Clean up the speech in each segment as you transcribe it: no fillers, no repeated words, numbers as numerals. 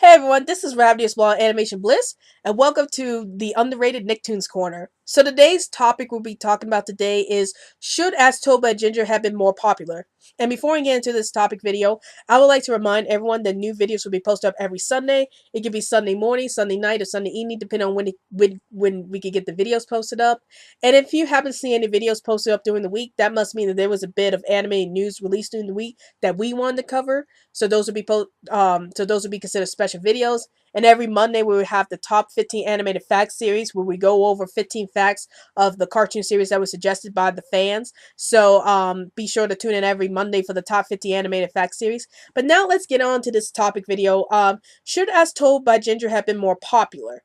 Hey everyone, this is Ravnius Law Animation Bliss, and welcome to the underrated Nicktoons Corner. So today's topic we'll be talking about today is, should As Told by Ginger have been more popular? And before we get into this topic video, I would like to remind everyone that new videos will be posted up every Sunday. It could be Sunday morning, Sunday night, or Sunday evening, depending on when we could get the videos posted up. And if you happen to see any videos posted up during the week, that must mean that there was a bit of animated news released during the week that we wanted to cover. So those would be considered special videos. And every Monday we would have the top 15 animated facts series where we go over 15 facts of the cartoon series that was suggested by the fans. So be sure to tune in every Monday for the top 50 animated facts series. But now let's get on to this topic video. Should As Told by Ginger have been more popular?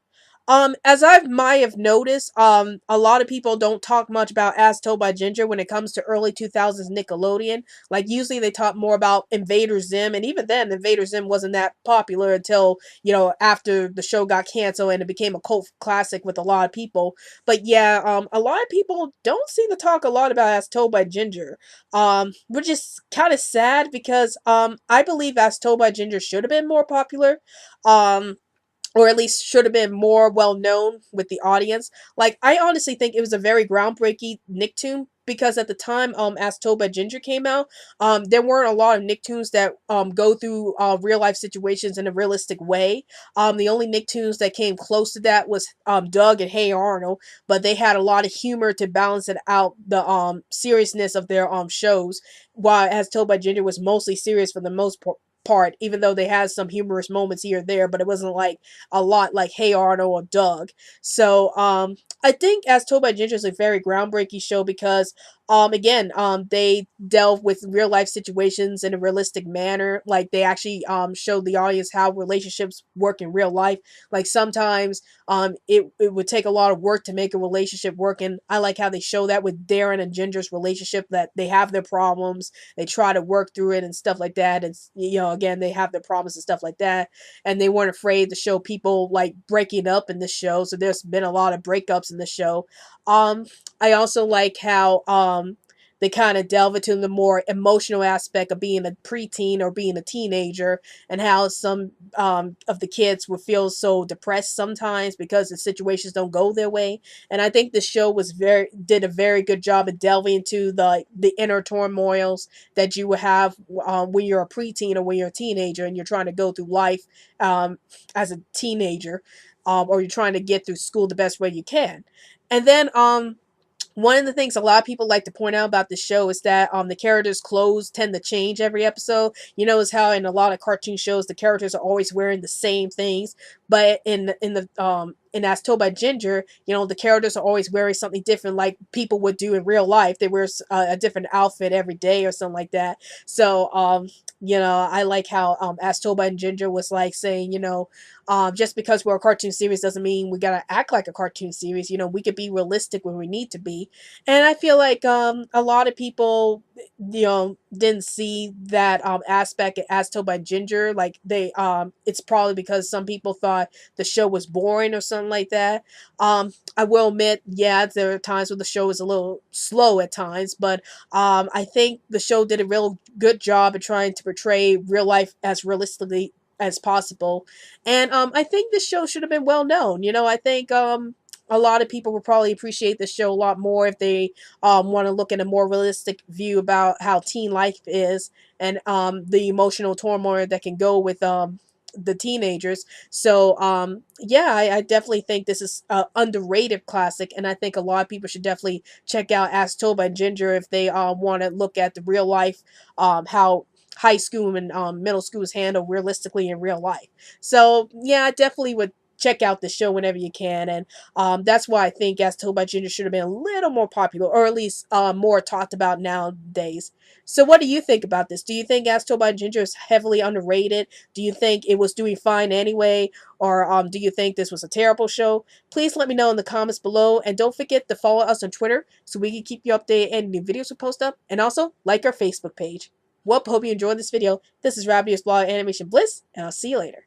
As I might have noticed, a lot of people don't talk much about As Told by Ginger when it comes to early 2000s Nickelodeon. Like, usually they talk more about Invader Zim, and even then, Invader Zim wasn't that popular until, after the show got canceled and it became a cult classic with a lot of people. But yeah, a lot of people don't seem to talk a lot about As Told by Ginger, which is kind of sad because, I believe As Told by Ginger should have been more popular. Um, or at least should have been more well known with the audience. Like, I honestly think it was a very groundbreaking Nicktoon because at the time, As Told by Ginger came out, there weren't a lot of Nicktoons that go through real life situations in a realistic way. The only Nicktoons that came close to that was Doug and Hey Arnold, but they had a lot of humor to balance it out the seriousness of their shows. While As Told by Ginger was mostly serious for the most part, even though they had some humorous moments here or there, but it wasn't like a lot like Hey Arnold or Doug. So I think As Told by Ginger is a very groundbreaking show because again, they delve with real life situations in a realistic manner. Like, they actually show the audience how relationships work in real life. Like, sometimes it would take a lot of work to make a relationship work, and I like how they show that with Darren and Ginger's relationship, that they have their problems, they try to work through it and stuff like that. And again, they have their problems and stuff like that, and they weren't afraid to show people like breaking up in the show. So there's been a lot of breakups in the show. Um, I also like how they kind of delve into the more emotional aspect of being a preteen or being a teenager, and how some of the kids would feel so depressed sometimes because the situations don't go their way. And I think the show did a very good job of delving into the inner turmoils that you would have when you're a preteen or when you're a teenager and you're trying to go through life as a teenager, or you're trying to get through school the best way you can. And then one of the things a lot of people like to point out about the show is that the characters' clothes tend to change every episode. You notice how in a lot of cartoon shows the characters are always wearing the same things, but in As Told by Ginger, the characters are always wearing something different, like people would do in real life. They wear a different outfit every day or something like that. So I like how As Told by Ginger was like saying, just because we're a cartoon series doesn't mean we gotta act like a cartoon series. We could be realistic when we need to be. And I feel like a lot of people didn't see that aspect As Told by Ginger. Like, it's probably because some people thought the show was boring or something like that. I will admit, yeah, there are times where the show is a little slow at times, but I think the show did a real good job of trying to portray real life as realistically as possible. And I think this show should have been well known. I think a lot of people would probably appreciate the show a lot more if they want to look at a more realistic view about how teen life is, and the emotional turmoil that can go with the teenagers. So yeah, I definitely think this is an underrated classic, and I think a lot of people should definitely check out As Told by Ginger if they want to look at the real life, how high school and middle school is handled realistically in real life. So yeah, I definitely would check out the show whenever you can. And that's why I think As Told by Ginger should have been a little more popular, or at least more talked about nowadays. So what do you think about this? Do you think As Told by Ginger is heavily underrated? Do you think it was doing fine anyway? Or do you think this was a terrible show? Please let me know in the comments below. And don't forget to follow us on Twitter so we can keep you updated on any new videos we post up. And also, like our Facebook page. Well, hope you enjoyed this video. This is Rabia's Blog Animation Bliss, and I'll see you later.